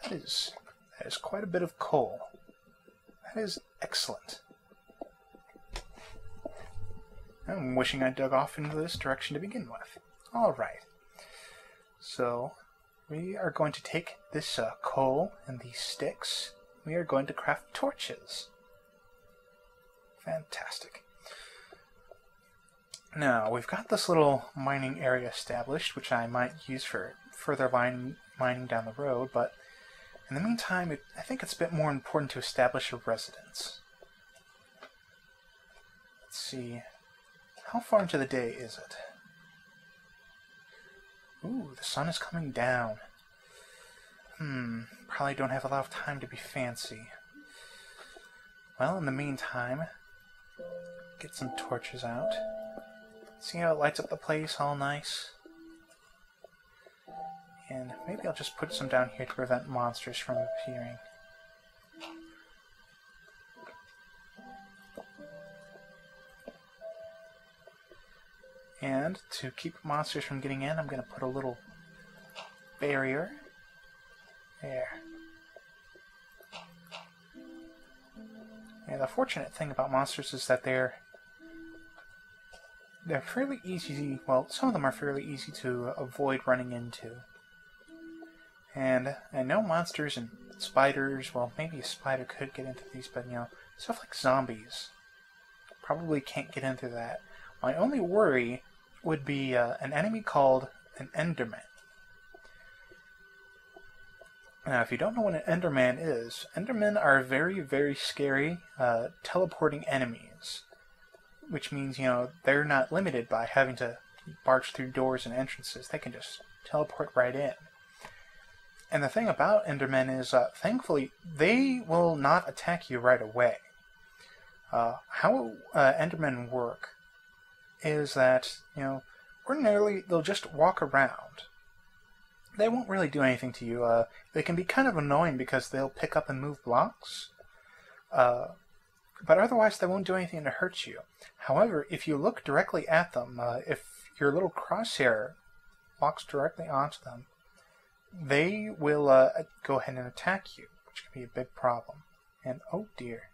That is quite a bit of coal. That is excellent. I'm wishing I dug off into this direction to begin with. Alright. So, we are going to take this coal and these sticks. We are going to craft torches. Fantastic. Now, we've got this little mining area established, which I might use for further mining down the road, but in the meantime, I think it's a bit more important to establish a residence. Let's see. How far into the day is it? Ooh, the sun is coming down. Probably don't have a lot of time to be fancy. Well, in the meantime, get some torches out. See how it lights up the place all nice? And maybe I'll just put some down here to prevent monsters from appearing. And to keep monsters from getting in, I'm going to put a little barrier. There. And the fortunate thing about monsters is that they're fairly easy, well, some of them are fairly easy to avoid running into. And I know monsters and spiders, well, maybe a spider could get into these, but, stuff like zombies probably can't get into that. My only worry would be an enemy called an Enderman. Now, if you don't know what an Enderman is, Endermen are very, very scary teleporting enemies. Which means, they're not limited by having to barge through doors and entrances. They can just teleport right in. And the thing about Endermen is, thankfully, they will not attack you right away. How Endermen work is that, ordinarily they'll just walk around. They won't really do anything to you. They can be kind of annoying because they'll pick up and move blocks. But otherwise they won't do anything to hurt you. However, if you look directly at them, if your little crosshair walks directly onto them, they will go ahead and attack you, which can be a big problem. And oh dear.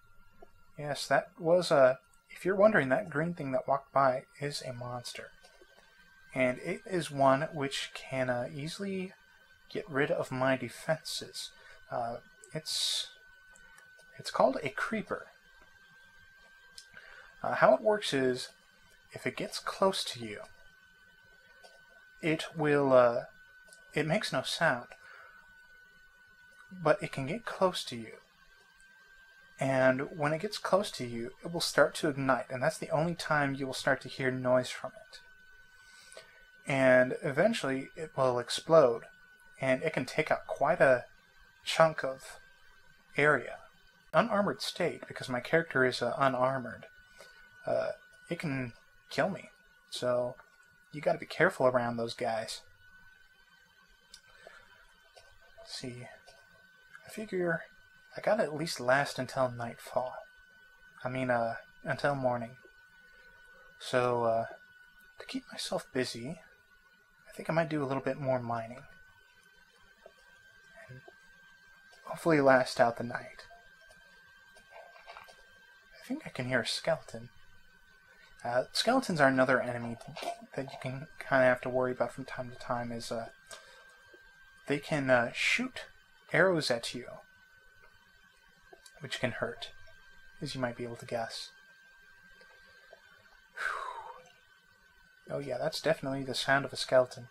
Yes, that was if you're wondering, that green thing that walked by is a monster. And it is one which can easily get rid of my defenses. It's called a creeper. How it works is, if it gets close to you, it will, it makes no sound, but it can get close to you. And when it gets close to you, it will start to ignite, and that's the only time you will start to hear noise from it. And eventually, it will explode, and it can take out quite a chunk of area. Unarmored state, because my character is unarmored, it can kill me. So, you gotta be careful around those guys. Let's see. I figure I gotta at least last until nightfall. Until morning. So, to keep myself busy, I think I might do a little bit more mining. And hopefully last out the night. I think I can hear a skeleton. Skeletons are another enemy that you can kind of have to worry about from time to time. Is they can shoot arrows at you, which can hurt, as you might be able to guess. Whew. Oh yeah, that's definitely the sound of a skeleton.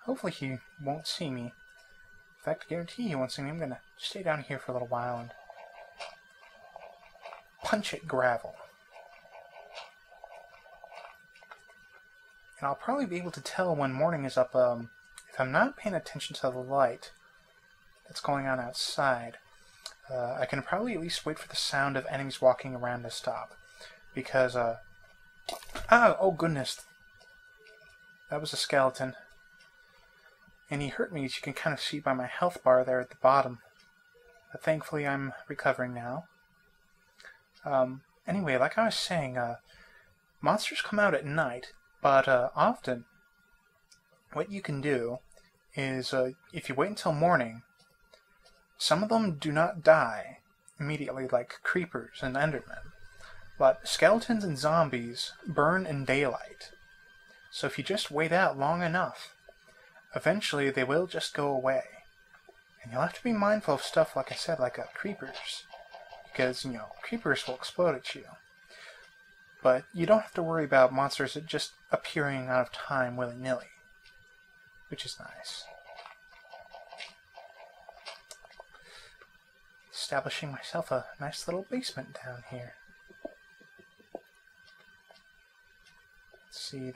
Hopefully he won't see me. In fact, I guarantee he won't see me. I'm gonna stay down here for a little while and punch at gravel. And I'll probably be able to tell when morning is up, if I'm not paying attention to the light that's going on outside. I can probably at least wait for the sound of enemies walking around to stop. Because, oh goodness. That was a skeleton. And he hurt me, as you can kind of see by my health bar there at the bottom. But thankfully I'm recovering now. Anyway, like I was saying, monsters come out at night, but often what you can do is, if you wait until morning, some of them do not die immediately like creepers and endermen, but skeletons and zombies burn in daylight. So if you just wait out long enough, eventually they will just go away. And you'll have to be mindful of stuff, like I said, like creepers. Because, creepers will explode at you. But you don't have to worry about monsters just appearing out of time willy-nilly. Which is nice. Establishing myself a nice little basement down here. Let's see,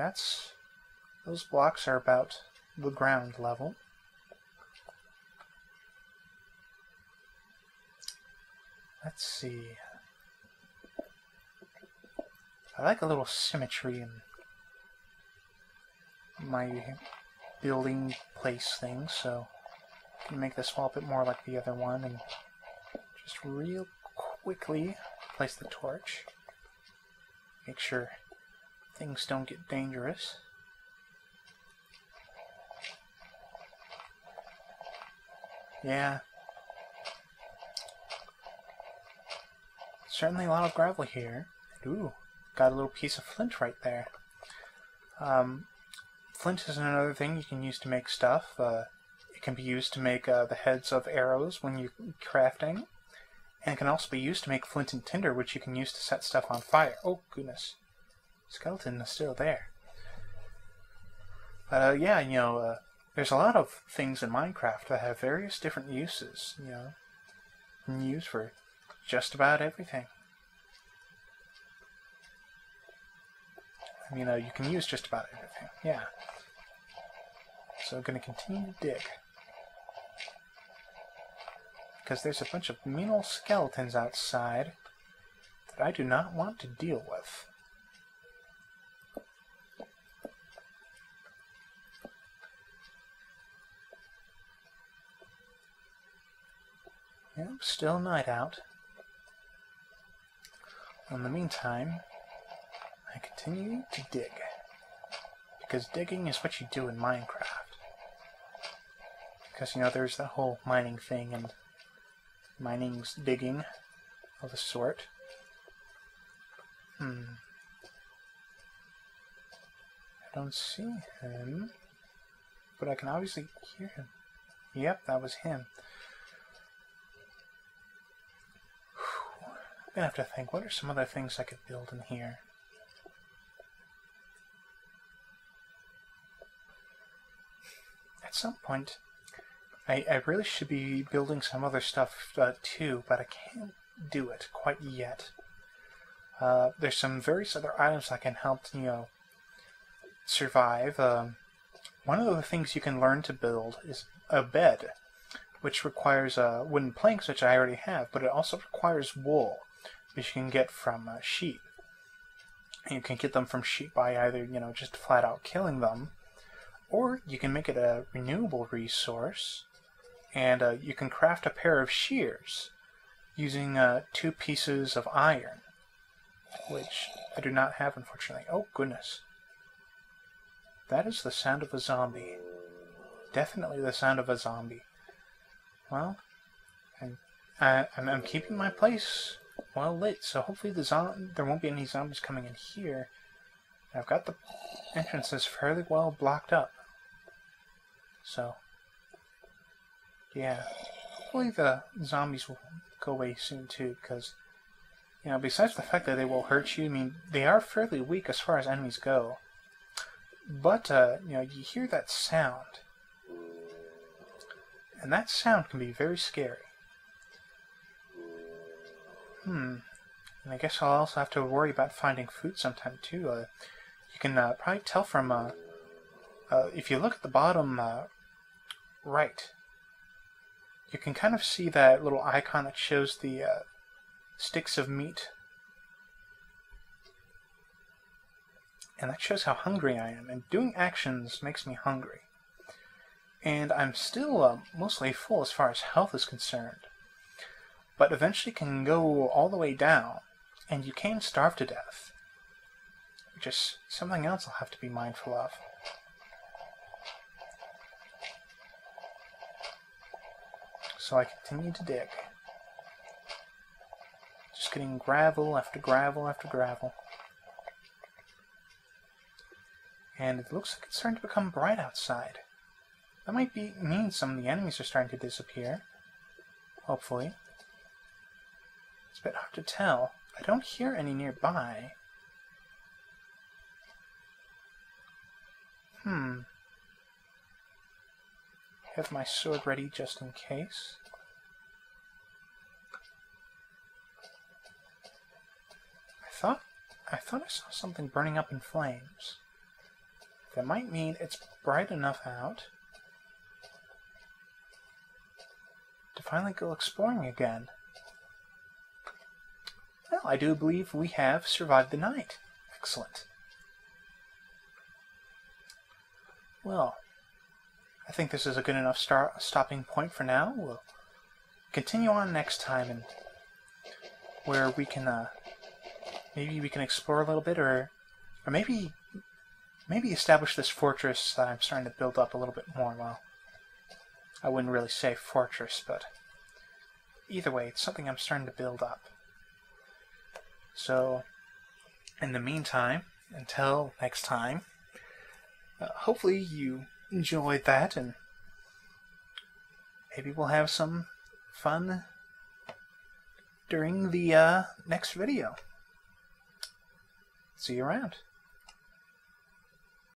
those blocks are about the ground level. Let's see. I like a little symmetry in my building place thing, so I can make this wall a bit more like the other one and just real quickly place the torch. Make sure things don't get dangerous. Yeah. Certainly a lot of gravel here. Ooh, got a little piece of flint right there. Flint is another thing you can use to make stuff. It can be used to make the heads of arrows when you're crafting. And it can also be used to make flint and tinder, which you can use to set stuff on fire. Oh, goodness. Skeleton is still there. But, yeah, there's a lot of things in Minecraft that have various different uses, and used for just about everything. I mean, you can use just about everything, yeah. So I'm going to continue to dig. Because there's a bunch of mean old skeletons outside that I do not want to deal with. Yep, still night out. In the meantime, I continue to dig. Because digging is what you do in Minecraft. Because, there's that whole mining thing, and mining's digging of a sort. I don't see him, but I can obviously hear him. Yep, that was him. I'm gonna have to think, what are some other things I could build in here? At some point, I really should be building some other stuff too, but I can't do it quite yet. There's some various other items that can help, survive. One of the things you can learn to build is a bed, which requires wooden planks, which I already have, but it also requires wool, which you can get from sheep. And you can get them from sheep by either, just flat out killing them, or you can make it a renewable resource, and you can craft a pair of shears using 2 pieces of iron, which I do not have, unfortunately. Oh, goodness. That is the sound of a zombie. Definitely the sound of a zombie. Well, I'm keeping my place well lit, so hopefully there won't be any zombies coming in here. I've got the entrances fairly well blocked up. So, yeah. Hopefully the zombies will go away soon too, because, besides the fact that they will hurt you, I mean, they are fairly weak as far as enemies go. But, you hear that sound. And that sound can be very scary. And I guess I'll also have to worry about finding food sometime too. You can probably tell from, if you look at the bottom right, you can kind of see that little icon that shows the sticks of meat. And that shows how hungry I am, and doing actions makes me hungry. And I'm still mostly full as far as health is concerned, but eventually can go all the way down, and you can starve to death, which is something else I'll have to be mindful of. So I continue to dig. Just getting gravel after gravel after gravel. And it looks like it's starting to become bright outside. That might mean some of the enemies are starting to disappear. Hopefully. It's a bit hard to tell. I don't hear any nearby. Have my sword ready just in case. I thought I saw something burning up in flames. That might mean it's bright enough out to finally go exploring again. Well, I do believe we have survived the night. Excellent. Well, I think this is a good enough stopping point for now. We'll continue on next time, and where we can maybe we can explore a little bit, or maybe establish this fortress that I'm starting to build up a little bit more. Well, I wouldn't really say fortress, but either way, it's something I'm starting to build up. So, in the meantime, until next time, hopefully you enjoyed that, and maybe we'll have some fun during the next video. See you around.